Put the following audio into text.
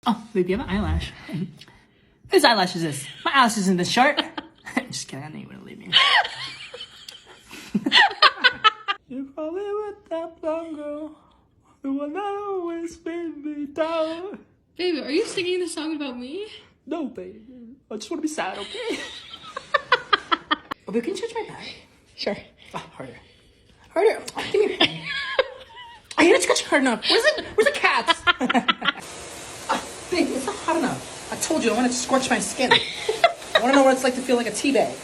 Oh, baby, you have an eyelash. Whose eyelash is this? My eyelash isn't this short. Just kidding, I knew you wouldn't leave me. You're probably with that blonde girl, the one that always made me down. Baby, are you singing the song about me? No, baby. I just want to be sad, okay? Oh, babe, can you touch my back? Sure. Oh, harder. Harder. Oh, give me your hand. I ain't touching hard enough. Where's the cat? Babe, it's not hot enough. I told you I want to scorch my skin. I want to know what it's like to feel like a tea bag.